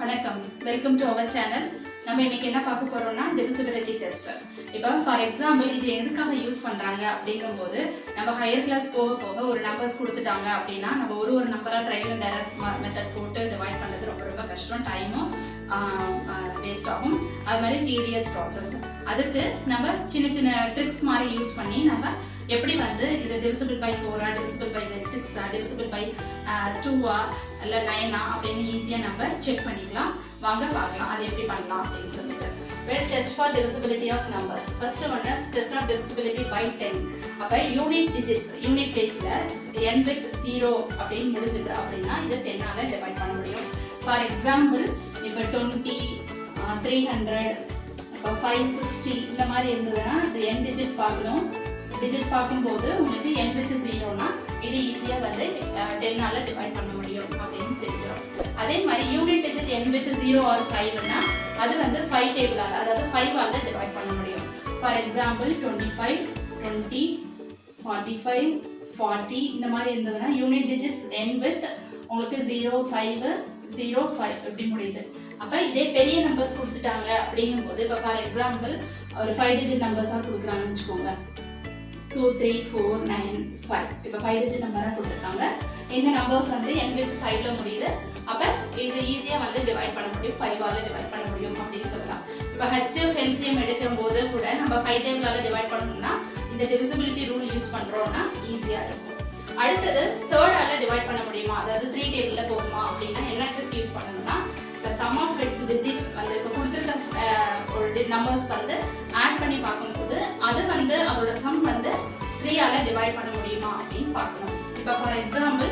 வணக்கம், welcome to our channel. நம்ம இன்னைக்கு என்ன பார்க்க போறோம்னா டிவிசிபிலிட்டி டெஸ்ட். இப்போ ஃபார் எக்ஸாம்பிள் இது எதுக்காக யூஸ் பண்றாங்க அப்படிங்கும்போது நம்ம ஹையர் கிளாஸ் போக போக ஒரு நம்பர்ஸ் கொடுத்துட்டாங்க அப்படின்னா நம்ம ஒரு நம்பரா ட்ரையல் அண்ட் எரர் மெத்தட் போட்டு டிவைட் பண்றது ரொம்ப கஷ்டம், டைமும் வேஸ்ட் ஆகும். அது மாதிரி டிடிஎஸ் ப்ராசஸ். அதுக்கு நம்ம சின்ன சின்ன ட்ரிக்ஸ் மாதிரி யூஸ் பண்ணி நம்ம எப்படி வந்து இது divisible by 4 divisible by 6 divisible by 2 இல்லை 9 அப்படின்னு ஈஸியாக நம்ம செக் பண்ணிக்கலாம். வாங்க பார்க்கலாம் அது எப்படி பண்ணலாம் அப்படின்னு சொல்லிட்டு. Test for divisibility of numbers. First one is test of divisibility by 10. அப்போ யூனிட் டிஜிட்ஸ் யூனிட் பிளேஸில் n with 0 அப்படின்னு முடிஞ்சது அப்படின்னா இது 10ஆல டிவைட் பண்ண முடியும். ஃபார் எக்ஸாம்பிள் இப்போ 20, 300, இப்போ 560 இந்த மாதிரி இருந்ததுன்னா இந்த n டிஜிட் பார்க்கணும். டிஜிட் பார்க்கும்போது உங்களுக்கு n with 0னா இது ஈஸியாக வந்து 10ஆல டிவைட் பண்ண முடியும் அப்படின்னு தெரிஞ்சிடும். அதே மாதிரி unit digit n with 0 or 5னா அது வந்து 5 டேபிளால் அதாவது 5ஆல டிவைட் பண்ண முடியும். ஃபார் எக்ஸாம்பிள் 25, 20, 45, 40 இந்த மாதிரி இருந்ததுன்னா யூனிட் டிஜிட்ஸ் n with உங்களுக்கு 0, 5, 0, 5 இப்படி முடியுது. அப்போ இதே பெரிய நம்பர்ஸ் கொடுத்துட்டாங்க அப்படிங்கும்போது இப்போ ஃபார் எக்ஸாம்பிள் ஒரு 5 டிஜிட் நம்பர்ஸாக கொடுக்குறாங்கன்னு வச்சுக்கோங்க. 2, 3, 4, 9, 5 இப்போ 5 டிஜிட் நம்பராக கொடுத்துருக்காங்க. இந்த நம்பர்ஸ் வந்து n with 5ல முடியுது. அப்போ இது ஈஸியாக வந்து டிவைட் பண்ண முடியும், 5ஆல டிவைட் பண்ண முடியும் அப்படின்னு சொல்லலாம். இப்போ HCF LCM எடுக்கும் போது கூட நம்ம 5 டேபிளால டிவைட் பண்ணணும்னா இந்த டிவிசிபிலிட்டி ரூல் யூஸ் பண்ணுறோம்னா ஈஸியாக இருக்கும். அடுத்தது தேர்டால டிவைட் பண்ண முடியுமா, அதாவது 3 டேபிளில் போகுமா அப்படின்னா என்ன ட்ரிக் யூஸ் பண்ணணும்னா இந்த சம் ஆஃப் இட்ஸ் டிஜிட் வந்து இப்போ கொடுத்துருக்க ஒரு நம்பர்ஸ் வந்து ஆட் பண்ணி பார்க்கும்போது அது வந்து அதோட சம் வந்து 3ஆல டிவைட் பண்ண முடியுமா அப்படின்னு பார்க்கணும். இப்போ ஃபார் எக்ஸாம்பிள்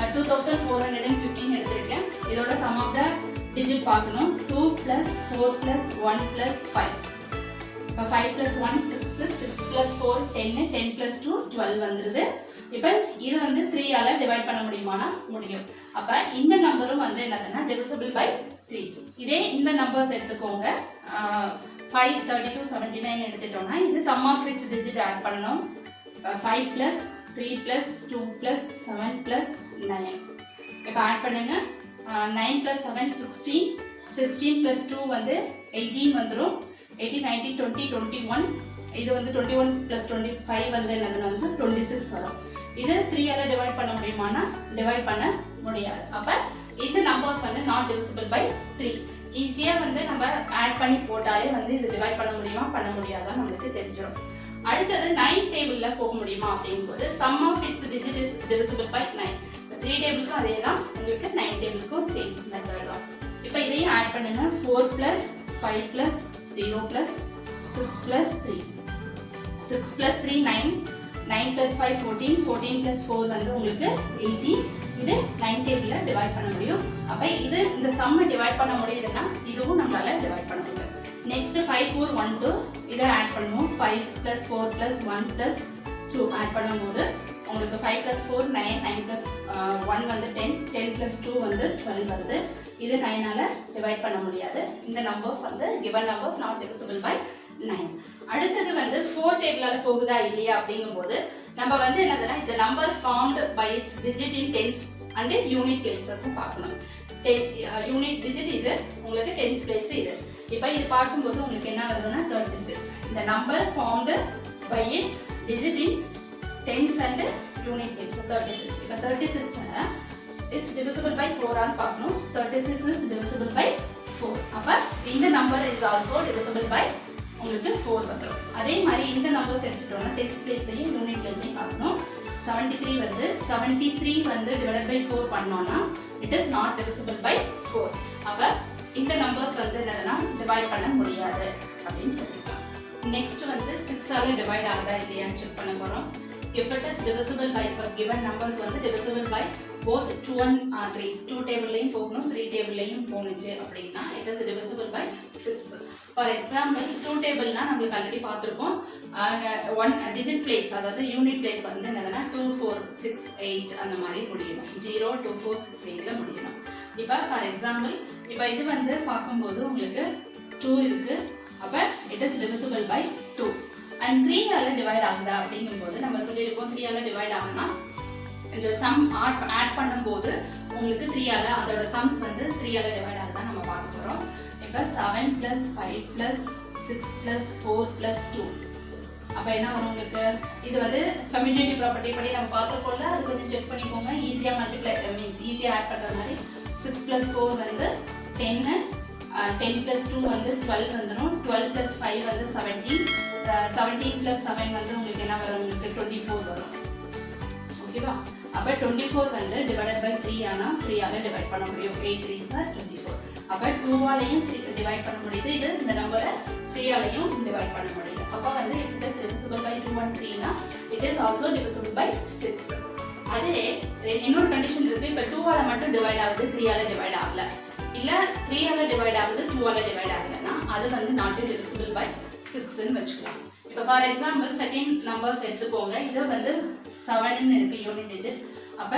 2415 எடுத்திருக்கேன். இதோட சம் ஆஃப் த டிஜிட் பார்க்கணும். 2 + 4 + 1 + 5. இப்போ 5 + 1 6, 6 + 4 10, 10 + 2 12 வந்துடுது. இப்போ இது வந்து 3ஆல டிவைட் பண்ண முடியுமானா முடியும். அப்போ இந்த நம்பரும் வந்து என்னதுன்னா டிவிசிபிள் பை 3. இதே இந்த நம்பர்ஸ் எடுத்துக்கோங்க. 5, 32, 79 எடுத்துட்டோம்னா இது sum of its digit add பண்ணணும். 5 + 3 + 2 + 7 + 9. இப்போ ஆட் பண்ணுங்க. 9 + 7 16, 16 + 2 வந்து 18 வந்துடும். 18, 19, 20, 21. இது வந்து 21 + 25 வந்து என்னதுன்னா வந்து 26 வரும். இது 3ஆல டிவைட் பண்ண முடியுமானா டிவைட் பண்ண முடியாது. அப்போ இந்த நம்பர்ஸ் வந்து நாட் டிவிசிபிள் பை 3. ஈஸியாக வந்து நம்ம ஆட் பண்ணி போட்டாலே வந்து இது டிவைட் பண்ண முடியுமா பண்ண முடியாதா நம்மளுக்கு தெரிஞ்சிடும். அடுத்தது 9 டேபிளில் போக முடியுமா அப்படிங்கும்போது sum of its digit is divisible by 9. இப்போ 3 டேபிளுக்கும் அதே தான், உங்களுக்கு 9 டேபிளுக்கும் சேம் மெத்தட் தான். இப்போ இதையும் ஆட் பண்ணுங்க. 4 + 5 + 0 + 6 + 3. 6 + 3 9, 9 + 5 14, 14 + 4 வந்து உங்களுக்கு 18. இது 9 டேபிளில் டிவைட் பண்ண முடியும். அப்போ இது இந்த சம்மை டிவைட் பண்ண முடியுதுன்னா இதுவும் நம்மளால டிவைட் பண்ண முடியும். நெக்ஸ்ட் 5, 4, 1, 2 இதை ஆட் பண்ணுவோம். 5 + 4 + 1 + 2 ஆட் பண்ணும்போது உங்களுக்கு 5 + 4 9, 9 + 1 வந்து 10, 10 + 2 வந்து 12 வருது. இது 9ஆல டிவைட் பண்ண முடியாது. இந்த நம்பர்ஸ் வந்து given numbers not divisible by 9. அடுத்தது வந்து 4 டேபிளால போகுதா இல்லையா அப்படிங்கும்போது நம்ம வந்து என்னதுன்னா இந்த number formed by its digit in tens and unit places பார்க்கணும். யூனிட் டிஜிட் இது உங்களுக்கு டென்ஸ் பிளேஸ் இது. இப்போ இது பார்க்கும்போது உங்களுக்கு என்ன வருதுன்னா 36. இந்த number formed by its digit in tens and unit place 36. இப்போ 36 இஸ் டிவிசிபிள் பை 4ஆன்னு பார்க்கணும். 36 இஸ் டிவிசிபிள் பை 4. அப்போ இந்த number is also divisible by உங்களுக்கு 4 வந்துடும். அதே மாதிரி இந்த நம்பர்ஸ் எடுத்துட்டோம்னா டென்ஸ் பிளேஸையும் யூனிட் பிளேஸையும் பார்க்கணும். 73 வருது. 73 வந்து டிவைட் பை 4 பண்ணோம்னா it is not divisible by 4. அப்போ இந்த நம்பர்ஸ் வந்து என்னதுன்னா டிவைட் பண்ண முடியாது அப்படின்னு சொல்லிக்கலாம். நெக்ஸ்ட் வந்து 6ஆல டிவைட் ஆகுதா இல்லையான்னு செக் பண்ண போகிறோம். If it is divisible by given numbers வந்து divisible by both 2 and 3. 2 டேபிள்லையும் போகணும், 3 டேபிள்லையும் போணுச்சு அப்படின்னா it is divisible by 6. For example 2 டேபிள்னா நம்மளுக்கு ஆல்ரெடி பார்த்துருக்கோம். 1 டிஜிட் பிளேஸ் அதாவது யூனிட் பிளேஸ் வந்து என்னதுன்னா 2, 4, 6, 8 அந்த மாதிரி முடியணும். 0, 2, 4, 6, 8ல முடியணும். இப்போ ஃபார் எக்ஸாம்பிள் இப்போ இது வந்து பார்க்கும்போது உங்களுக்கு 2 இருக்கு. அப்போ it is divisible by 2. And 3ஆல டிவைட் ஆகுதா அப்படிங்கும்போது நம்ம சொல்லியிருக்கோம் 3ஆல டிவைட் ஆகுனா இந்த சம் ஆட் பண்ணும்போது உங்களுக்கு 3ஆல அதோட சம்ஸ் வந்து 3ஆல டிவைட் ஆகுதா நம்ம பார்க்க போகிறோம். இப்போ 7 + 5 + 6 + 4 + 2. அப்போ என்ன வரும் உங்களுக்கு? இது வந்து கம்யூட்டேட்டிவ் ப்ராப்பர்ட்டி படி நம்ம பார்த்துருக்கோம்ல, அது கொஞ்சம் செக் பண்ணிக்கோங்க. ஈஸியாக மல்டிப்ளை மீன்ஸ் ஈஸியாக ஆட் பண்ணுற மாதிரி 6 + 4 வந்து 10, 10 + 2 வந்து 12 வந்துடும். 12 + 5 வந்து 17, 17 + 7 வந்து உங்களுக்கு என்ன வரும்? உங்களுக்கு 24 வரும். ஓகேவா? அப்போ 24 வந்து டிவைடட் பை 3 ஆனால் 3ஆல் டிவைட் பண்ண முடியும். 8 3s are 24. அப்போ 2ஆலையும் டிவைட் பண்ண முடியுது. இது இந்த நம்பரை 3ஆலையும் டிவைட் பண்ண முடியுது. அப்போ வந்து it is divisible by 2 and 3 னா it is also divisible by 6. அதே இன்னொரு கண்டிஷன் இருக்கு. இப்போ 2ஆல மட்டும் டிவைட் ஆகுது, 3ஆல டிவைட் ஆகல. இல்ல 3ஆல டிவைட் ஆகுது, 2ஆல டிவைட் ஆகலனா அது வந்து not divisible by 6 ன்னு வெச்சுக்கலாம். இப்போ ஃபார் எக்ஸாம்பிள் செகண்ட் நம்பர்ஸ் எடுத்துக்கோங்க. இது வந்து 7 ன்னு இருக்கு யூனிட் டிஜிட். அப்ப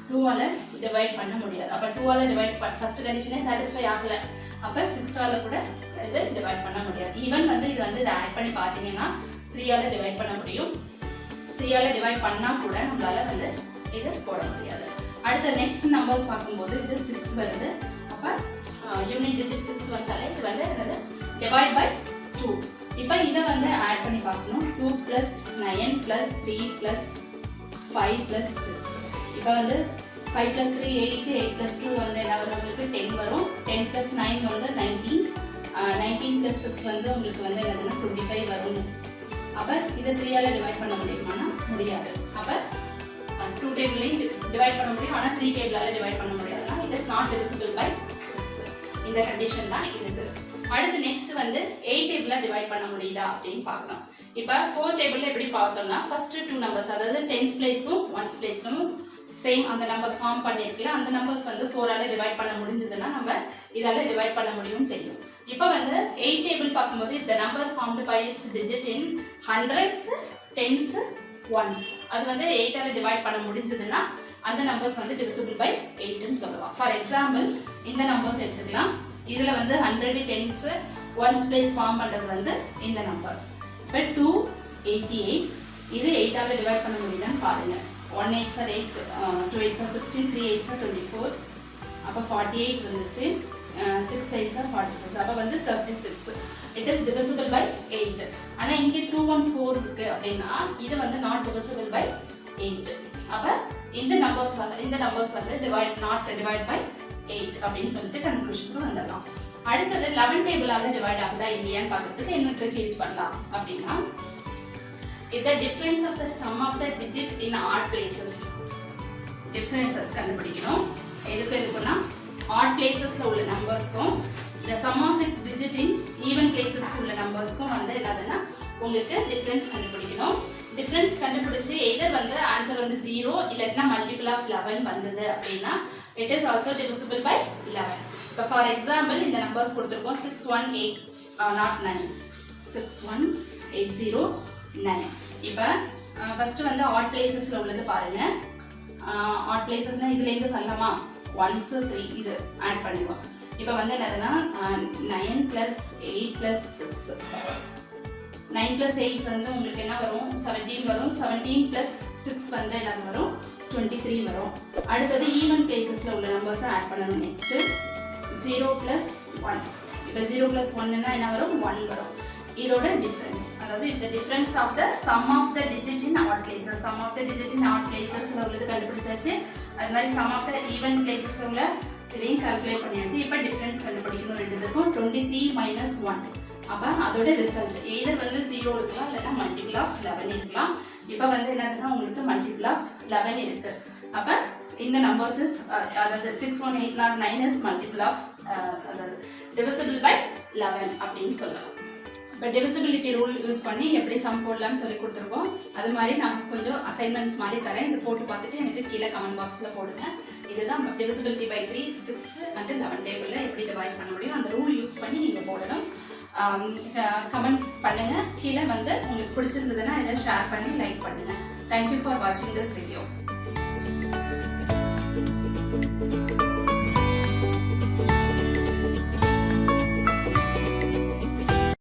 2ஆல டிவைட் பண்ண முடியாது. அப்ப 2ஆல டிவைட் ஃபர்ஸ்ட் கண்டிஷனே satisfy ஆகல. அப்ப 6ஆல கூட இது டிவைட் பண்ண முடியாது. ஈவன் வந்து இது வந்து இத ஆட் பண்ணி பாத்தீங்கன்னா 3ஆல டிவைட் பண்ண முடியும். 3ஆல டிவைட் பண்ணா கூட நம்மளால வந்து இது போட முடியாது. அடுத்த நெக்ஸ்ட் நம்பர்ஸ் பாக்கும்போது இது 6 வருது. அப்ப யூனிட் டிஜிட் 6 வந்தாலே இது வந்து என்னது? Divide by 2. இப்போ இத வந்து ஆட் பண்ணி பார்க்கணும். 2 + 9 + 3 + 5 + 6. இப்போ வந்து 5 + 3 8, 8 + 2 வந்து என்ன வரும்? உங்களுக்கு 10 வரும். 10 + 9 வந்து 19, 19 + 6 வந்து உங்களுக்கு வந்து என்னதுன்னா 25 வரும். அப்ப இத 3ஆல டிவைட் பண்ண முடியுமானா முடியாது. அப்ப 2 டேபிளையும் டிவைட் பண்ண முடியும், ஆனா 3 டேபிளால டிவைட் பண்ண முடியாதுனா it is not divisible by 6. இந்த கண்டிஷன் தான் இதுக்கு. அடுத்து நெக்ஸ்ட் வந்து 8 டேபிளா டிவைட் பண்ண முடியுதா அப்படினு பார்க்கலாம். இப்போ 4 டேபிள்ல எப்படி பார்த்தோம்னா ஃபர்ஸ்ட் 2 நம்பர்ஸ் அதாவது 10s பிளேஸும் 1s பிளேஸும் சேம் அந்த நம்பர் ஃபார்ம் பண்ணிருக்கல. அந்த நம்பர்ஸ் வந்து 4ஆல டிவைட் பண்ண முடிஞ்சதுன்னா நம்ம இதால டிவைட் பண்ண முடியும்னு தெரியும். இப்போ வந்து 8 டேபிள் பார்க்கும்போது if the number formed by its digit in hundreds, tens, ones அது வந்து 8ஆல டிவைட் பண்ண முடிஞ்சதுன்னா அந்த நம்பர்ஸ் வந்து divisible by 8 ன்னு சொல்லலாம். ஃபார் எக்ஸாம்பிள் இந்த நம்பர்ஸ் எடுத்துக்கலாம். இதுல வந்து 100, tens, ones place ஃபார்ம் பண்றது வந்து இந்த நம்பர்ஸ். இப்போ 288 இது 8ஆல டிவைட் பண்ண முடியுதான்னு பாருங்க. 1 8s are 8, 2 8s are 16, 3 8s are 24. அப்ப 48 வந்துச்சு. 6 8s are 46. அப்ப வந்து 36. It is divisible by 8. ஆனா இங்க 214 இருக்கு அப்படினா இது வந்து not divisible by 8. அப்ப இந்த நம்பர்ஸ் வந்து not divide by 8 அப்படினு சொல்லிட்டு கன்க்ளூஷனுக்கு வந்துடலாம். அடுத்தது 11 டேபிளால டிவைட் ஆகுதா இல்லையான்னு பார்க்கிறதுக்கு என்ன ட்ரிக் யூஸ் பண்ணலாம் அப்படினா if the difference of the sum of the digit in odd places differences கண்டுபிடிக்கணும். எதுக்குன்னா odd placesல உள்ள நம்பர்ஸ்க்கும் the sum of its digit in even placesல உள்ள நம்பர்ஸ்க்கும் வந்து என்னதுன்னா உங்களுக்கு டிஃபரன்ஸ் கண்டுபிடிக்கணும். டிஃபரன்ஸ் கண்டுபிடிச்சு either வந்து ஆன்சர் வந்து 0 இல்லனா மல்டிபிள் ஆஃப் 11 வந்தது அப்படினா it is also divisible by 11. இப்போ ஃபார் எக்ஸாம்பிள் இந்த நம்பர்ஸ் கொடுத்திருக்கோம் 618 not 9 61809. இப்போ ஃபர்ஸ்ட் வந்து ஆட் பிளேसेसல உள்ளது பாருங்க. ஆட் பிளேसेसனா இதுல இருந்து வரலாமா 1s 3 இது ஆட் பண்ணிடுவோம். இப்போ வந்து என்னதுன்னா 9 + 8 + 6 9 + 8 வந்து உங்களுக்கு என்ன வரும் 17 வரும். 17 + 6 வந்து என்ன வரும் 23 வரும். அடுத்தது ஈவன் பிளேसेसல உள்ள நம்பர்ஸ் ஆட் பண்ணனும். நெக்ஸ்ட் 0 + 1. இப்போ 0 + 1 னா என்ன வரும் 1 வரும். இதோட டிஃபரன்ஸ் அதாவது the difference of the sum of the digit in odd places. sum of the digit in odd places ல உள்ளது கண்டுபிடிச்சாச்சு. அது மாதிரி sum of the even places ல உள்ள இதையும் கால்குலேட் பண்ணியாச்சு. இப்போ டிஃபரன்ஸ் கண்டுபிடிக்கணும் ரெண்டுத்துக்கும். 23 - 1. அப்ப அதோட ரிசல்ட் either வந்து 0 இருக்கலாம் இல்லனா மல்டிபிள் ஆஃப் 11 இருக்கலாம். இப்போ வந்து என்னதுன்னா உங்களுக்கு மல்டிபிள் ஆஃப் 11 இருக்கு. அப்ப இந்த நம்பர்ஸ் அதாவது 61809 is multiple of அதாவது divisible by 11 அப்படினு சொல்லலாம். இப்போ divisibility ரூல் யூஸ் பண்ணி எப்படி சம் போடலாம்னு சொல்லி கொடுத்துருக்கோம். அது மாதிரி நான் கொஞ்சம் அசைன்மெண்ட்ஸ் மாதிரி தரேன். இதை போட்டு பார்த்துட்டு எனக்கு கீழே கமெண்ட் பாக்ஸில் போடுங்க. இதுதான் divisibility by 3, 6 and 11 டேபிளில் எப்படி டிவைஸ் பண்ண முடியும் அந்த ரூல் யூஸ் பண்ணி நீங்கள் போடணும். கமெண்ட் பண்ணுங்க. கீழே வந்து உங்களுக்கு பிடிச்சிருந்ததுன்னா இதை ஷேர் பண்ணி லைக் பண்ணுங்க. தேங்க்யூ ஃபார் வாட்சிங் திஸ் வீடியோ.